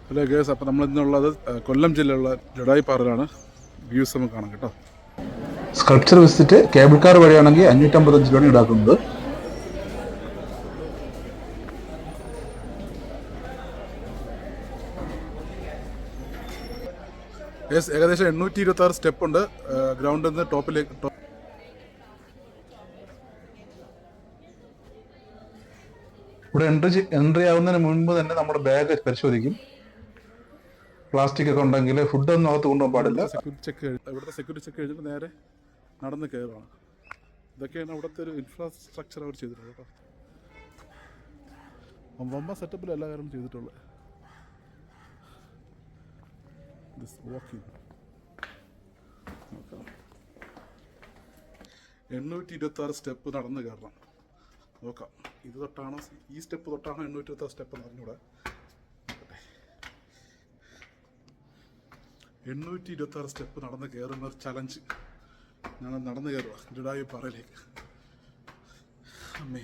Hello guys, അപ്പോൾ നമ്മൾ ഇന്നുള്ളത് കൊല്ലം ജില്ലയിലുള്ള ജഡായിപ്പാറയിലാണ്. വ്യൂസ് നമുക്ക് കാണാം കേട്ടോ. സ്കൾപ്ചർ വിസിറ്റ് കേബിൾ കാർ വഴിയാണെങ്കിൽ 555 രൂപയാണ് ഈടാക്കുന്നത്. ഗേസ്, ഏകദേശം 826 സ്റ്റെപ്പ് ഉണ്ട് ഗ്രൗണ്ടിൽ നിന്ന് ടോപ്പിലേക്ക്. ഇവിടെ എൻട്രി ആവുന്നതിന് മുൻപ് തന്നെ നമ്മുടെ ബാഗ് പരിശോധിക്കും. പ്ലാസ്റ്റിക് ഒക്കെ ഉണ്ടെങ്കിൽ ഫുഡൊന്നും അകത്ത് കൊണ്ടുപോകാൻ പാടില്ല. ഇവിടുത്തെ സെക്യൂരിറ്റി ചെക്ക് കഴിഞ്ഞിട്ട് നേരെ നടന്ന് കയറുകയാണ്. ഇതൊക്കെയാണ് അവിടുത്തെ ഒരു ഇൻഫ്രാസ്ട്രക്ചർ അവർ ചെയ്തിട്ടുള്ളത് കേട്ടോ. വമ്പ സെറ്റപ്പിൽ എല്ലാ കാര്യവും ചെയ്തിട്ടുള്ളത്. 826 സ്റ്റെപ്പ് നടന്ന് കയറണം. നോക്കാം, ഇത് തൊട്ടാണോ, ഈ സ്റ്റെപ്പ് തൊട്ടാണോ 826 സ്റ്റെപ്പ് എന്ന് അറിഞ്ഞൂടെ. 826 സ്റ്റെപ്പ് നടന്ന് കയറുന്ന ഒരു ചലഞ്ച്. ഞാൻ നടന്ന് കയറുക ജഡായിപ്പാറയിലേക്ക്. അമ്മേ,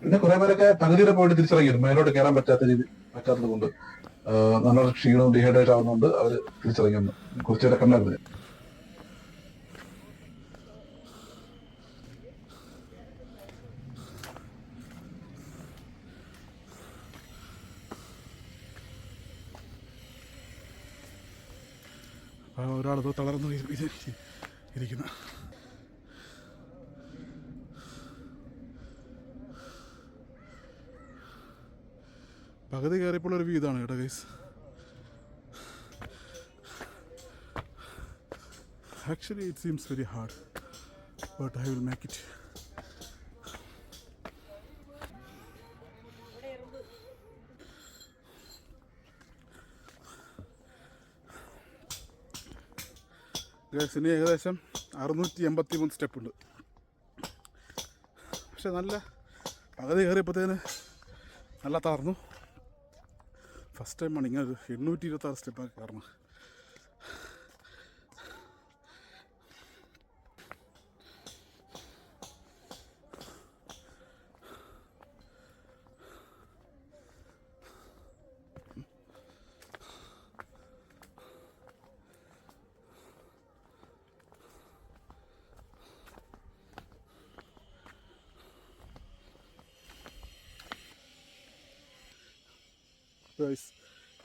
പിന്നെ കുറെ പേരൊക്കെ പകുതിയുടെ പോയിട്ട് തിരിച്ചിറങ്ങിയിരുന്നു. മേലോട്ട് കയറാൻ പറ്റാത്തത് കൊണ്ട് നല്ല ക്ഷീണവും ഡീഹൈഡ്രേറ്റ് ആവുന്നതുകൊണ്ട് അവർ തിരിച്ചിറങ്ങി. കുറച്ചുപേരെ കണ്ടായിരുന്നു. ഒരാളത് തളർന്നു ഇരിക്കുന്ന. പകുതി കയറിയപ്പോൾ ഒരു വ്യൂ ഇതാണ് കേട്ടോ guys. Actually it seems very hard, but I will make it. Guys, ഇനി ഏകദേശം 683 സ്റ്റെപ്പ് ഉണ്ട്. പക്ഷെ നല്ല പകുതി കയറിയപ്പോഴത്തേന് നല്ല തളർന്നു. ഫസ്റ്റ് ടൈമാണ് ഇങ്ങനെ 826 സ്റ്റെപ്പൊക്കെ കയറണം.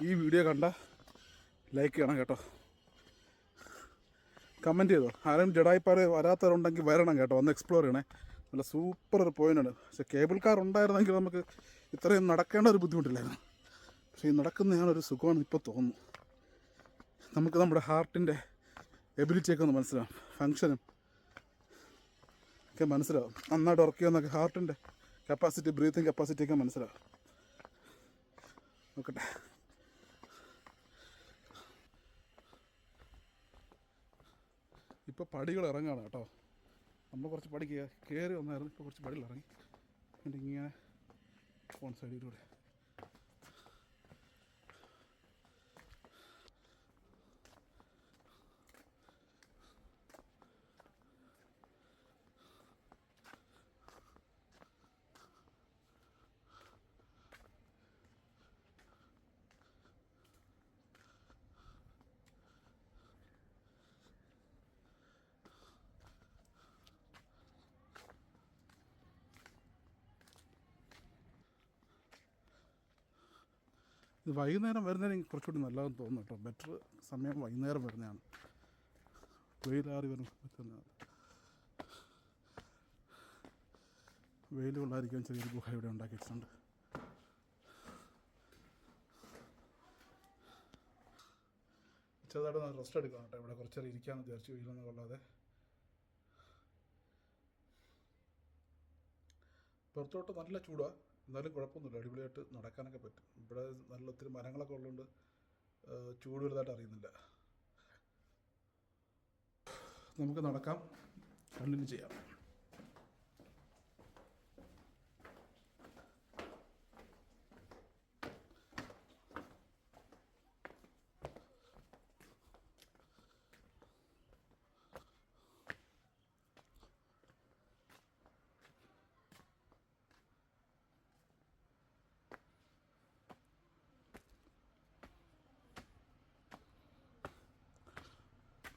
ഈ വീഡിയോ കണ്ട ലൈക്ക് ചെയ്യണം കേട്ടോ. കമൻറ്റ് ചെയ്തോ. ആരും ജഡായിപ്പാറ വരാത്തവരുണ്ടെങ്കിൽ വരണം കേട്ടോ, ഒന്ന് എക്സ്പ്ലോർ ചെയ്യണേ. നല്ല സൂപ്പർ ഒരു പോയിൻ്റാണ്. പക്ഷേ കേബിൾ കാർ ഉണ്ടായിരുന്നെങ്കിൽ നമുക്ക് ഇത്രയും നടക്കേണ്ട ഒരു ബുദ്ധിമുട്ടില്ലായിരുന്നു. പക്ഷേ ഈ നടക്കുന്നതിനൊരു സുഖമാണ് ഇപ്പോൾ തോന്നുന്നു. നമുക്ക് നമ്മുടെ ഹാർട്ടിൻ്റെ എബിലിറ്റിയൊക്കെ ഒന്ന് മനസ്സിലാവും, ഫങ്ഷനും ഒക്കെ മനസ്സിലാവും. നന്നായിട്ട് ഉറക്കിയെന്നൊക്കെ ഹാർട്ടിൻ്റെ കപ്പാസിറ്റി, ബ്രീത്തിങ് കപ്പാസിറ്റിയൊക്കെ മനസ്സിലാവും. നോക്കട്ടെ. ഇപ്പോൾ പടികൾ ഇറങ്ങുകയാണ് കേട്ടോ. നമ്മൾ കുറച്ച് പടി കയറി വന്നായിരുന്നു, ഇപ്പോൾ കുറച്ച് പടികൾ ഇറങ്ങി. എന്നിട്ട് ഇങ്ങനെ ഫോൺ സൈഡിലൂടെ ഇത് വൈകുന്നേരം വരുന്നതിന് കുറച്ചുകൂടി നല്ലതെന്ന് തോന്നുന്നു കേട്ടോ. ബെറ്റർ സമയം വൈകുന്നേരം വരുന്നതാണ്. വെയിലാറി വരുന്ന സമയത്ത് വെയിൽ കൊള്ളാതിരിക്കാൻ ചെറിയൊരു ഗുഹ ഇവിടെ ഉണ്ടാക്കി വെച്ചിട്ടുണ്ട്. ചെറുതായിട്ട് റെസ്റ്റ് എടുക്കാം കേട്ടോ. ഇവിടെ കുറച്ചേരം ഇരിക്കാമെന്ന് വിചാരിച്ചു, വെയിലൊന്നും കൊള്ളാതെ. പുറത്തോട്ട് നല്ല ചൂടാണ്, എന്നാലും കുഴപ്പമൊന്നുമില്ല, അടിപൊളിയായിട്ട് നടക്കാനൊക്കെ പറ്റും. ഇവിടെ നല്ല ഒത്തിരി മരങ്ങളൊക്കെ ഉള്ളതുകൊണ്ട് ചൂട് വലുതായിട്ട് അറിയുന്നില്ല. നമുക്ക് നടക്കാം, കണ്ടിന്യൂ ചെയ്യാം.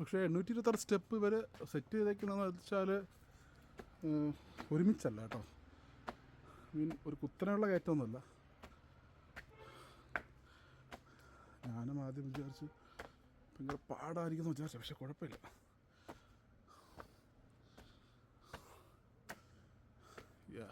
പക്ഷേ 826 സ്റ്റെപ്പ് ഇവർ സെറ്റ് ചെയ്തേക്കുന്നതെന്ന് വെച്ചാൽ ഒരുമിച്ചല്ല കേട്ടോ. ഒരു കുത്തനെയുള്ള കയറ്റമൊന്നുമല്ല. ഞാനും ആദ്യം വിചാരിച്ചു ഭയങ്കര പാടായിരിക്കുമെന്ന് വിചാരിച്ചു, പക്ഷെ കുഴപ്പമില്ല. Yeah.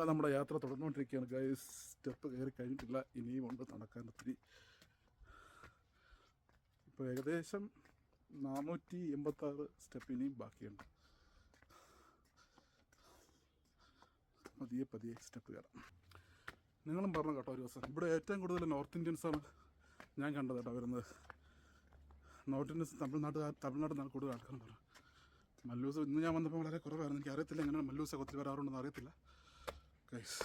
നമ്മുടെ യാത്ര തുടർന്നുകൊണ്ടിരിക്കുകയാണ് ഗൈസ്. സ്റ്റെപ്പ് കയറി കഴിഞ്ഞിട്ടില്ല, ഇനിയും ഉണ്ട് നടക്കാൻ ഒത്തിരി. ഇപ്പോൾ ഏകദേശം 486 സ്റ്റെപ്പ് ഇനിയും ബാക്കിയുണ്ട്. പതിയെ സ്റ്റെപ്പ് കയറാം. നിങ്ങളും പറഞ്ഞു കേട്ടോ ഒരു ദിവസം. ഇവിടെ ഏറ്റവും കൂടുതൽ നോർത്ത് ഇന്ത്യൻസാണ് ഞാൻ കണ്ടത് കേട്ടോ വരുന്നത്. നോർത്ത് ഇന്ത്യൻസ് തമിഴ്നാട്ടിൽ കൂടുതൽ ആൾക്കാരെന്ന് പറഞ്ഞു. മല്ലൂസ് ഇന്ന് ഞാൻ വന്നപ്പോൾ വളരെ കുറവായിരുന്നു. എനിക്ക് അറിയത്തില്ല എങ്ങനെ മല്ലൂസൊക്കെ ഒത്തിരി വരാറുണ്ടെന്ന് അറിയത്തില്ല ഗൈസ്.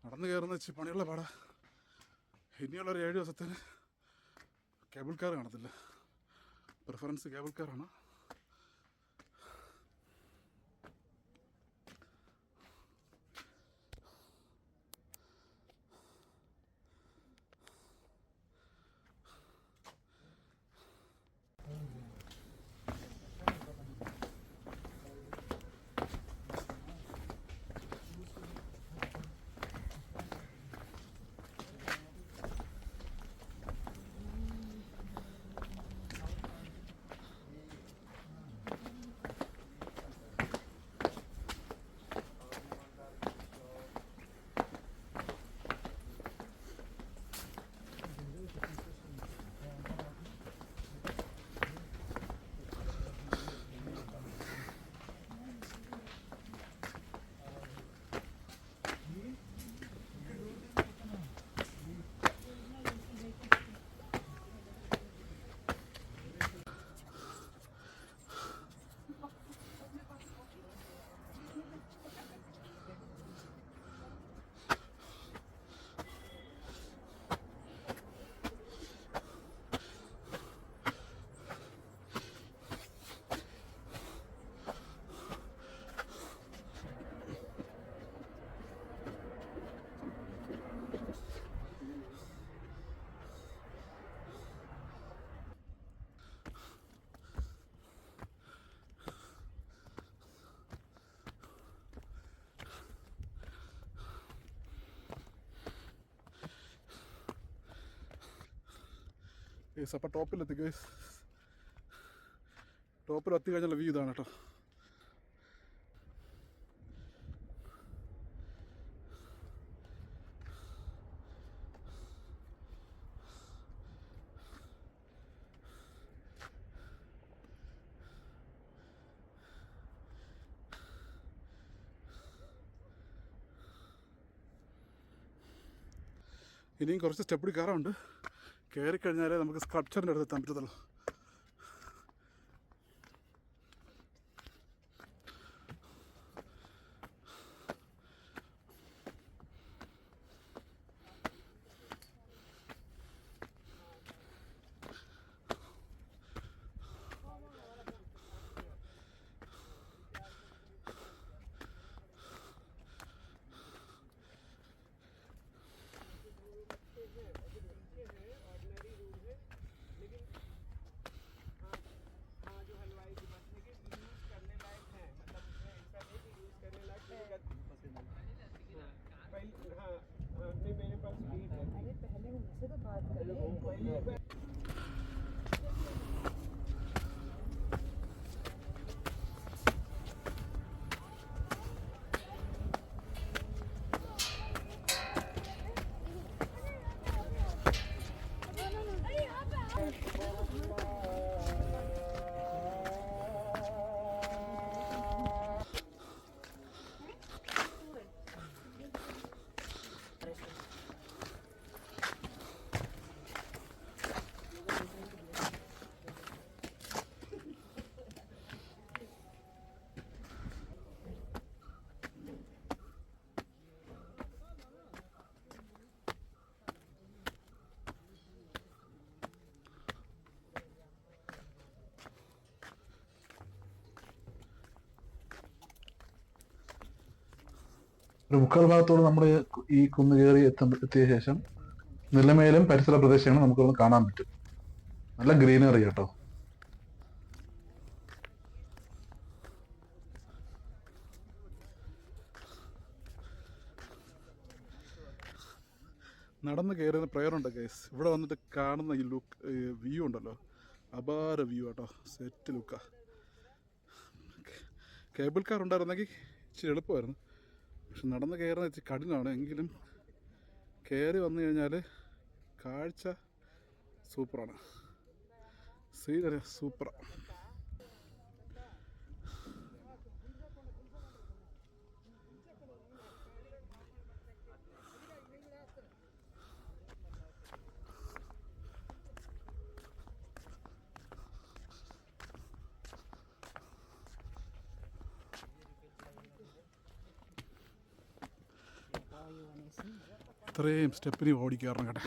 നടന്നു കയറുന്ന വെച്ച് പണിയുള്ള പാടാ. ഇനിയുള്ളൊരു 7 ദിവസത്തിന് കേബിൾ കാർ കാണത്തില്ല. പ്രിഫറൻസ് കേബിൾ കാറാണ്. ഗൈസ് അപ്പോൾ ടോപ്പിലെത്തി ഗൈസ്. ടോപ്പിലെത്തി കഴിഞ്ഞുള്ള വ്യൂ ഇതാണ് കേട്ടോ. ഇനിയും കുറച്ച് സ്റ്റെപ്പ് കൂടി കയറാറുണ്ട്. കയറി കഴിഞ്ഞാലേ നമുക്ക് സ്കൾപ്ചറിൻ്റെ അടുത്ത് എത്താൻ പറ്റത്തുള്ളൂ. ഒരു മുക്കാൽ ഭാഗത്തോട് നമ്മൾ ഈ കുന്ന് കയറി എത്തിയ ശേഷം നിലമേലും പരിസര പ്രദേശങ്ങളും നമുക്കൊന്ന് കാണാൻ പറ്റും. നല്ല ഗ്രീനറി കേട്ടോ. നടന്ന് കയറുന്ന പ്രയറുണ്ട് ഗൈസ്. ഇവിടെ വന്നിട്ട് കാണുന്ന ഈ ലുക്ക് വ്യൂ ഉണ്ടല്ലോ, അപാര വ്യൂ കേട്ടോ, സെറ്റ് ലുക്കാ. കേബിൾ കാർ ഉണ്ടായിരുന്നെങ്കിൽ ഇച്ചിരി എളുപ്പമായിരുന്നു, പക്ഷെ നടന്ന് കയറുന്ന ഇച്ചിരി കഠിനമാണ്. എങ്കിലും കയറി വന്നു കഴിഞ്ഞാൽ കാഴ്ച സൂപ്പറാണ്, സീനറി സൂപ്പറാണ്. ഇത്രയും സ്റ്റെപ്പിന് ഓടിക്കയറണം കേട്ടെ.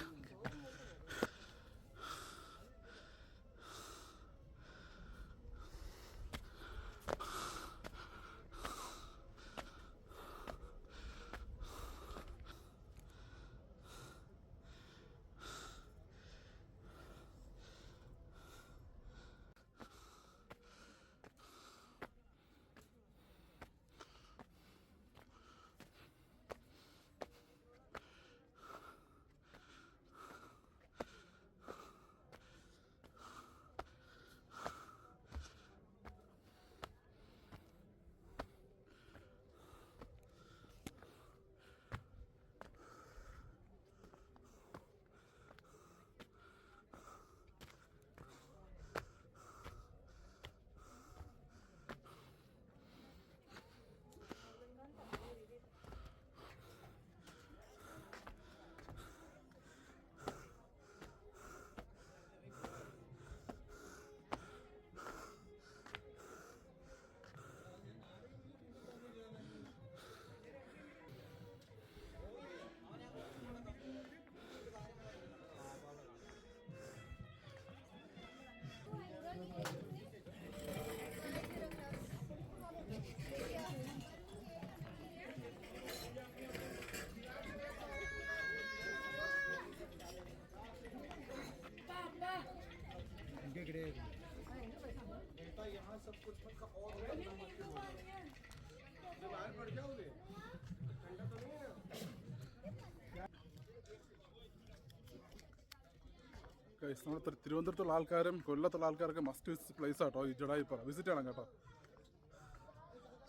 നമ്മൾ തിരുവനന്തപുരത്തുള്ള ആൾക്കാരും കൊല്ലത്തുള്ള ആൾക്കാർക്ക് മസ്റ്റ് വിസിറ്റ് പ്ലേസ് ആട്ടോ ഈ ജഡായിപ്പാറ. വിസിറ്റ് ചെയ്യണം കേട്ടോ,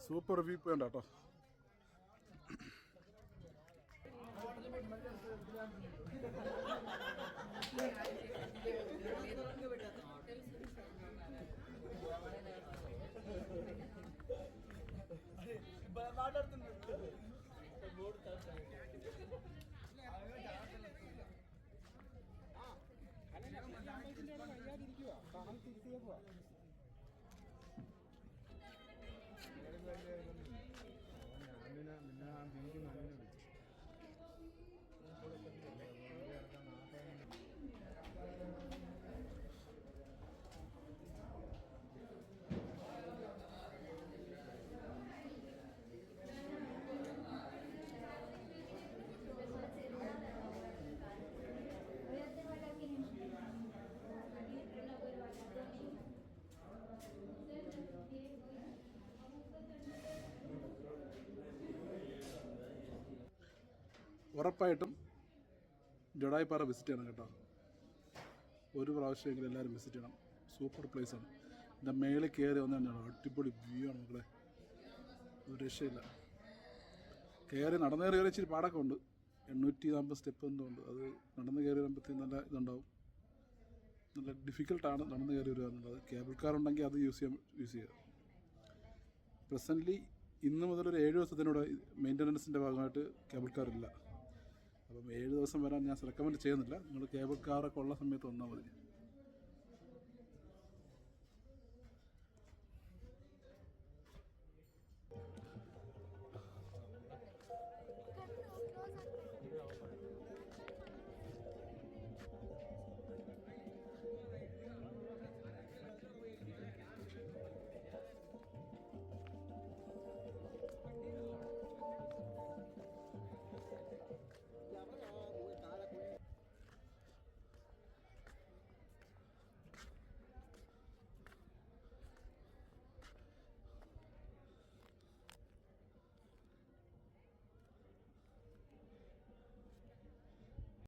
സൂപ്പർ വ്യൂ പോയിന്റ് കേട്ടോ. ഉറപ്പായിട്ടും ജഡായിപ്പാറ വിസിറ്റ് ചെയ്യണം കേട്ടോ. ഒരു പ്രാവശ്യമെങ്കിലും എല്ലാവരും വിസിറ്റ് ചെയ്യണം, സൂപ്പർ പ്ലേസാണ്. ഇതിൻ്റെ മേളിൽ കയറി വന്നു തന്നെയാണ്, അടിപൊളി വ്യൂ ആണ് മക്കളെ, ഒരു രക്ഷയില്ല. കയറി നടന്നേറി കയറി ഇച്ചിരി പാടൊക്കെ ഉണ്ട്, 840 സ്റ്റെപ്പ് എന്തോ ഉണ്ട്. അത് നടന്ന് കയറി വരുമ്പോഴത്തേക്കും നല്ല ഇതുണ്ടാവും, നല്ല ഡിഫിക്കൽട്ടാണ് നടന്ന് കയറി വരിക എന്നുള്ളത്. കേബിൾ കാർ ഉണ്ടെങ്കിൽ അത് യൂസ് ചെയ്യുക. പ്രസൻ്റ്ലി ഇന്ന് മുതൽ ഒരു 7 ദിവസത്തിനോട് മെയിൻ്റനൻസിൻ്റെ ഭാഗമായിട്ട് കേബിൾ കാർ ഇല്ല. അപ്പം 7 ദിവസം വരാൻ ഞാൻ റെക്കമെൻഡ് ചെയ്യുന്നില്ല. നിങ്ങൾ കേബിൾ കാറൊക്കെ ഉള്ള സമയത്ത് വന്നാൽ മതി.